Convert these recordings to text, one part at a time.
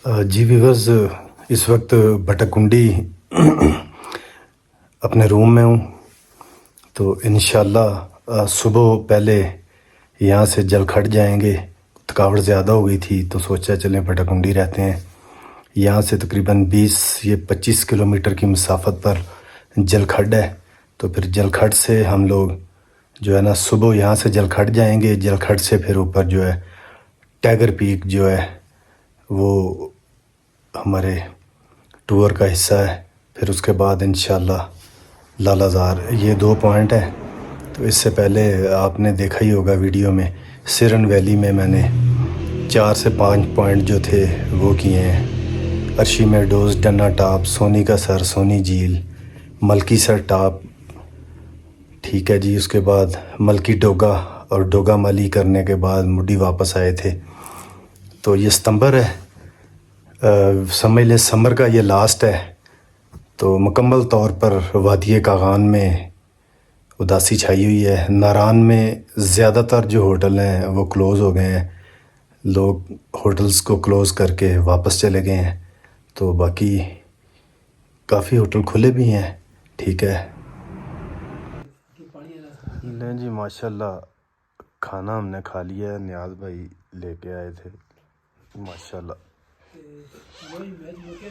जी viewers, इस वक्त भटकुंडी अपने रूम में हूँ। तो इंशाल्लाह सुबह पहले यहाँ से जलखट जाएंगे। थकावट ज़्यादा हो गई थी तो सोचा चलें भटकुंडी रहते हैं। यहाँ से तकरीबन 20 या 25 किलोमीटर की मसाफत पर जलखड है। तो फिर जलखड से हम लोग जो है ना सुबह यहाँ से जलखड जाएंगे। जलखड से फिर ऊपर जो है टाइगर पीक जो है वो हमारे टूर का हिस्सा है। फिर उसके बाद इंशाल्लाह लालाज़ार, ये 2 पॉइंट हैं। तो इससे पहले आपने देखा ही होगा वीडियो में, सिरन वैली में मैंने 4 से 5 पॉइंट जो थे वो किए हैं। अर्शीमेडोज़, टन्ना टॉप, सोनी का सर, सोनी झील, मलकी सर टॉप, ठीक है जी। उसके बाद मलकी डोगा और डोगा मली करने के बाद मुड्डी वापस आए थे। तो ये सितंबर है, समझ लें समर का ये लास्ट है। तो मुकम्मल तौर पर वादी कागान में उदासी छाई हुई है। नारान में ज़्यादातर जो होटल हैं वो क्लोज़ हो गए हैं। लोग होटल्स को क्लोज़ करके वापस चले गए हैं। तो बाकी काफ़ी होटल खुले भी हैं, ठीक है। लें जी, माशाल्लाह खाना हमने खा लिया है। नियाज़ भाई लेके आए थे माशाल्लाह।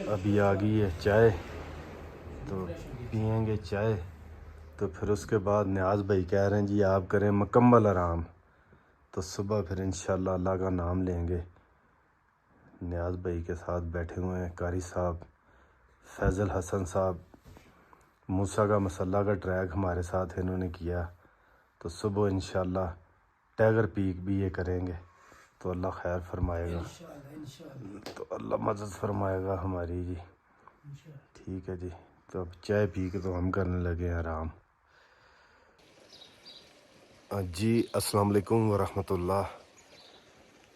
अभी आ गई है चाय, तो पियेंगे चाय। तो फिर उसके बाद नियाज़ भाई कह रहे हैं जी आप करें मुकम्मल आराम। तो सुबह फिर इंशाल्लाह अल्लाह का नाम लेंगे। नियाज़ भाई के साथ बैठे हुए हैं कारी साहब, फैज़ल हसन साहब। मूसा का मसल्ला का ट्रैक हमारे साथ इन्होंने किया। तो सुबह इंशाल्लाह टाइगर पीक भी ये करेंगे। तो अल्लाह खैर फरमाएगा, तो अल्लाह मदद फरमाएगा हमारी जी, ठीक है जी। तो अब चाय पी के तो हम करने लगे हैं आराम। जी अस्सलाम वालेकुम वरहमतुल्लाह।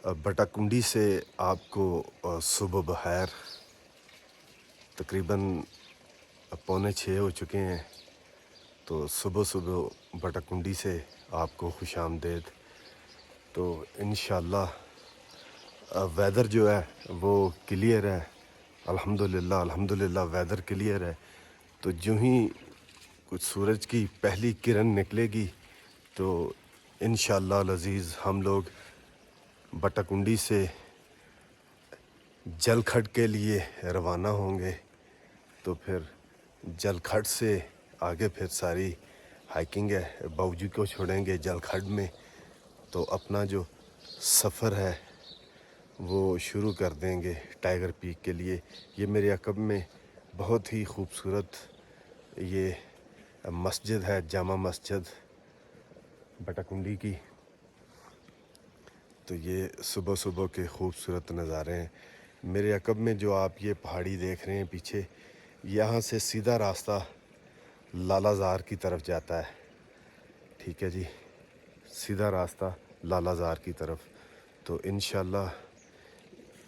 भटकुंडी से आपको सुबह बखैर। तकरीबन 5:45 हो चुके हैं। तो सुबह सुबह भटकुंडी से आपको खुशामदीद। तो इंशाल्लाह वेदर जो है वो क्लियर है, अल्हम्दुलिल्लाह अल्हम्दुलिल्लाह वेदर क्लियर है। तो जो ही कुछ सूरज की पहली किरण निकलेगी तो इंशाल्लाह अज़ीज़ हम लोग भटकुंडी से जलखड के लिए रवाना होंगे। तो फिर जलखड से आगे फिर सारी हाइकिंग है। बाऊजी को छोड़ेंगे जलखड में, तो अपना जो सफ़र है वो शुरू कर देंगे टाइगर पीक के लिए। ये मेरे अक़ब में बहुत ही खूबसूरत ये मस्जिद है, जामा मस्जिद भटकुंडी की। तो ये सुबह सुबह के खूबसूरत नज़ारे हैं। मेरे अक़ब में जो आप ये पहाड़ी देख रहे हैं पीछे, यहाँ से सीधा रास्ता लालाज़ार की तरफ जाता है, ठीक है जी। सीधा रास्ता लालाज़ार की तरफ। तो इंशाल्लाह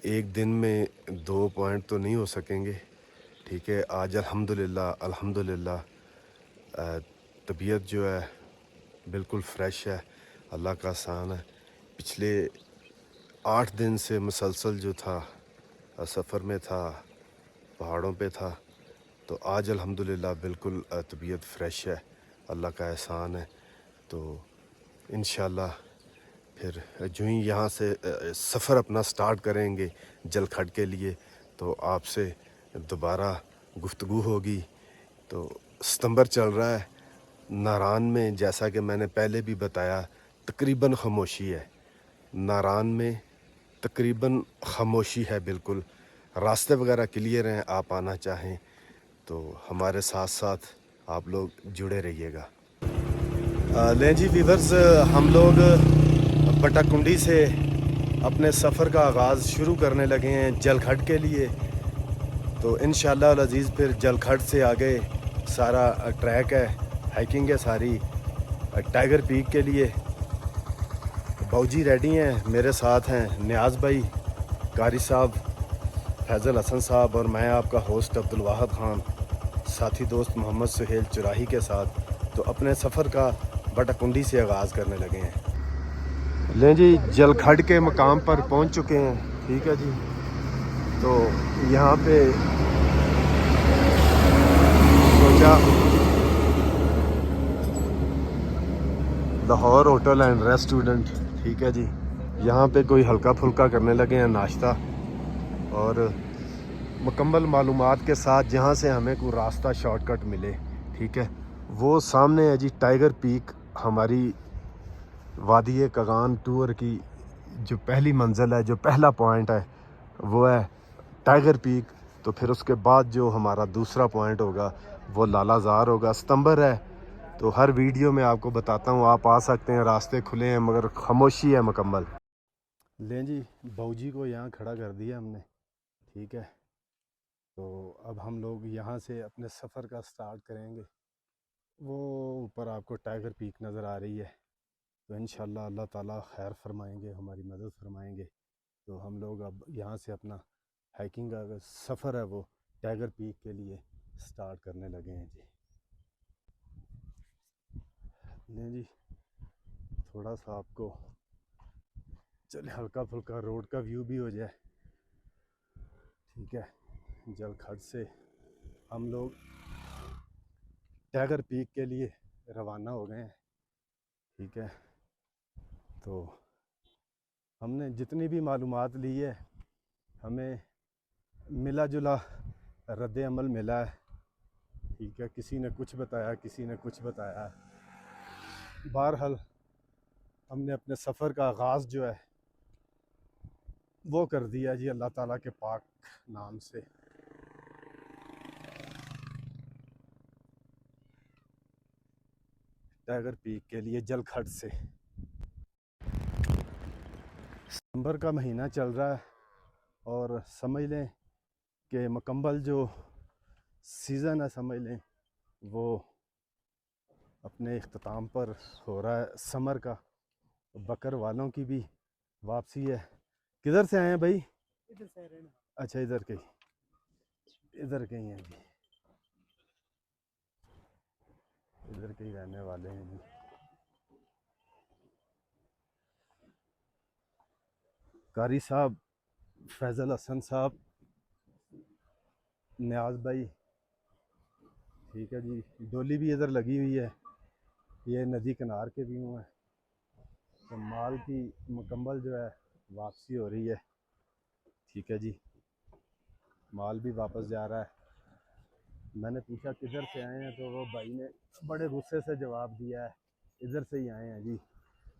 एक दिन में 2 पॉइंट तो नहीं हो सकेंगे, ठीक है। आज अल्हम्दुलिल्लाह अल्हम्दुलिल्लाह तबीयत जो है बिल्कुल फ्रेश है, अल्लाह का एहसान है। पिछले 8 दिन से मुसलसल जो था सफ़र में था, पहाड़ों पे था। तो आज अल्हम्दुलिल्लाह बिल्कुल तबीयत फ्रेश है, अल्लाह का एहसान है। तो इंशाल्लाह फिर जो ही यहाँ से सफ़र अपना स्टार्ट करेंगे जलखड के लिए, तो आपसे दोबारा गुफ्तगू होगी। तो सितंबर चल रहा है। नारान में जैसा कि मैंने पहले भी बताया तकरीबन खामोशी है। नारान में तकरीबन खामोशी है बिल्कुल। रास्ते वगैरह क्लियर हैं, आप आना चाहें तो हमारे साथ साथ आप लोग जुड़े रहिएगा। लें जी व्यूअर्स, हम लोग भटकुंडी से अपने सफ़र का आगाज़ शुरू करने लगे हैं जलखड के लिए। तो इंशाल्लाह अज़ीज़ फिर जलखड से आगे सारा ट्रैक है, हाइकिंग है सारी टाइगर पीक के लिए। बाऊजी रेडी हैं, मेरे साथ हैं नियाज़ भाई, कारी साहब, फैज़ल हसन साहब और मैं आपका होस्ट अब्दुल वाहिद खान, साथी दोस्त मोहम्मद सुहेल चुराही के साथ। तो अपने सफ़र का भटकुंडी से आगाज़ करने लगे हैं। लें जी, जलखड के मकाम पर पहुंच चुके हैं, ठीक है जी। तो यहाँ पे सोचा लाहौर होटल एंड रेस्टोरेंट, ठीक है जी, यहाँ पे कोई हल्का फुल्का करने लगे हैं नाश्ता, और मुकम्मल मालूमात के साथ जहाँ से हमें कोई रास्ता शॉर्टकट मिले, ठीक है। वो सामने है जी टाइगर पीक, हमारी वादी कगान टूर की जो पहली मंजिल है, जो पहला पॉइंट है वो है टाइगर पीक। तो फिर उसके बाद जो हमारा दूसरा पॉइंट होगा वो लालाज़ार होगा। सितंबर है तो हर वीडियो में आपको बताता हूँ, आप आ सकते हैं, रास्ते खुले हैं मगर खामोशी है मुकम्मल। लें जी, बाऊजी को यहाँ खड़ा कर दिया हमने, ठीक है। तो अब हम लोग यहाँ से अपने सफ़र का स्टार्ट करेंगे। वो ऊपर आपको टाइगर पीक नज़र आ रही है, तो इंशाल्लाह अल्लाह ताला खैर फरमाएंगे, हमारी मदद फरमाएंगे। तो हम लोग अब यहाँ से अपना हाइकिंग का सफ़र है वो टाइगर पीक के लिए स्टार्ट करने लगे हैं जी। नहीं जी, थोड़ा सा आपको चले हल्का फुल्का रोड का व्यू भी हो जाए, ठीक है। जलखट से हम लोग टाइगर पीक के लिए रवाना हो गए हैं, ठीक है। तो हमने जितनी भी मालूमात ली है, हमें मिला जुला रद्द अमल मिला है, ठीक है। किसी ने कुछ बताया, किसी ने कुछ बताया। बहरहाल हमने अपने सफ़र का आगाज़ जो है वो कर दिया जी अल्लाह ताला के पाक नाम से। टाइगर पीक के लिए जलखट से सितंबर का महीना चल रहा है, और समझ लें कि मुकम्मल जो सीज़न है, समझ लें वो अपने इख्तिताम पर हो रहा है समर का। बकर वालों की भी वापसी है। किधर से आए हैं भाई? इधर से रहना। अच्छा, इधर के ही हैं जी, इधर के ही रहने वाले हैं जी। कारी साहब, फैज़ल हसन साहब, न्याज भाई, ठीक है जी। डोली भी इधर लगी हुई है, ये नदी किनार के व्यू हैं। तो माल की मुकम्मल जो है वापसी हो रही है, ठीक है जी। माल भी वापस जा रहा है। मैंने पूछा किधर से आए हैं, तो वो भाई ने बड़े गुस्से से जवाब दिया है इधर से ही आए हैं जी।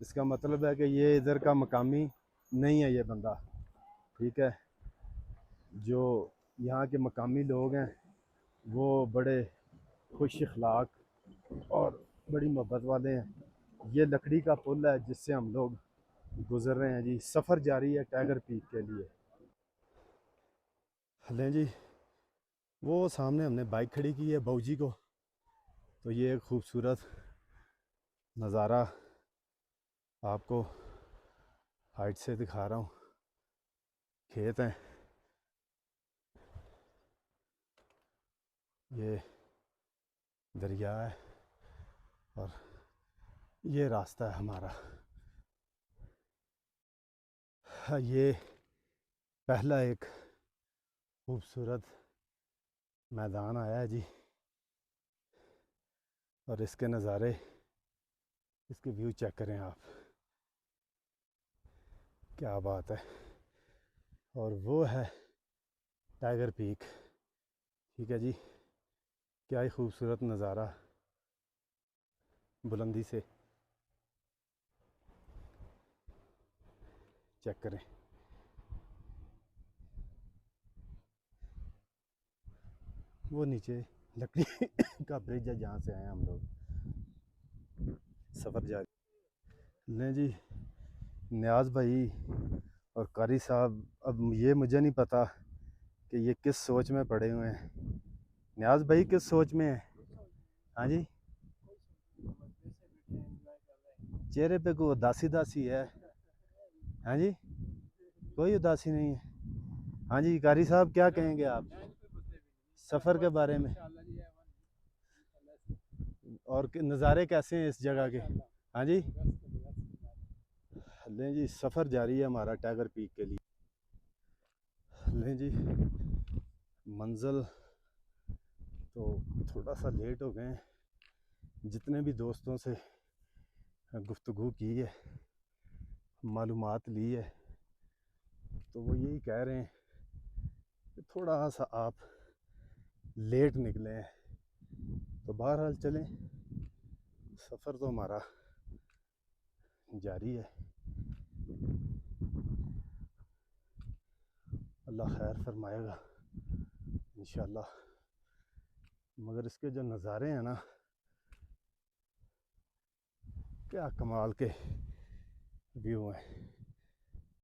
इसका मतलब है कि ये इधर का मकामी नहीं है ये बंदा, ठीक है। जो यहाँ के मकामी लोग हैं वो बड़े खुश अखलाक और बड़ी मोहब्बत वाले हैं। ये लकड़ी का पुल है जिससे हम लोग गुजर रहे हैं जी। सफ़र जारी है टाइगर पीक के लिए। लें जी, वो सामने हमने बाइक खड़ी की है बाऊजी को, तो ये एक खूबसूरत नज़ारा आपको हाइट से दिखा रहा हूँ। खेत हैं, ये दरिया है, और ये रास्ता है हमारा। ये पहला एक खूबसूरत मैदान आया है जी, और इसके नज़ारे, इसके व्यू चेक करें आप, क्या बात है। और वो है टाइगर पीक, ठीक है जी। क्या ही खूबसूरत नज़ारा बुलंदी से चेक करें। वो नीचे लकड़ी का ब्रिज है जहाँ से आए हम लोग। सफ़र जारी। लें जी, न्याज भाई और कारी साहब, अब ये मुझे नहीं पता कि ये किस सोच में पड़े हुए हैं। न्याज भाई किस सोच में है? हाँ जी, चेहरे पे कोई उदासी दासी है? हाँ जी, कोई उदासी नहीं है। हाँ जी, कारी साहब क्या कहेंगे आप सफ़र के बारे में, और नज़ारे कैसे हैं इस जगह के? हाँ जी, लें जी, सफ़र जारी है हमारा टाइगर पीक के लिए। लें जी, मंज़िल तो थोड़ा सा लेट हो गए हैं। जितने भी दोस्तों से गुफ्तगू की है, मालूमात ली है, तो वो यही कह रहे हैं कि थोड़ा सा आप लेट निकले हैं। तो बहरहाल चलें, सफ़र तो हमारा जारी है। अल्लाह खैर फरमाएगा इंशाल्लाह। मगर इसके जो नज़ारे हैं ना, क्या कमाल के व्यू हैं।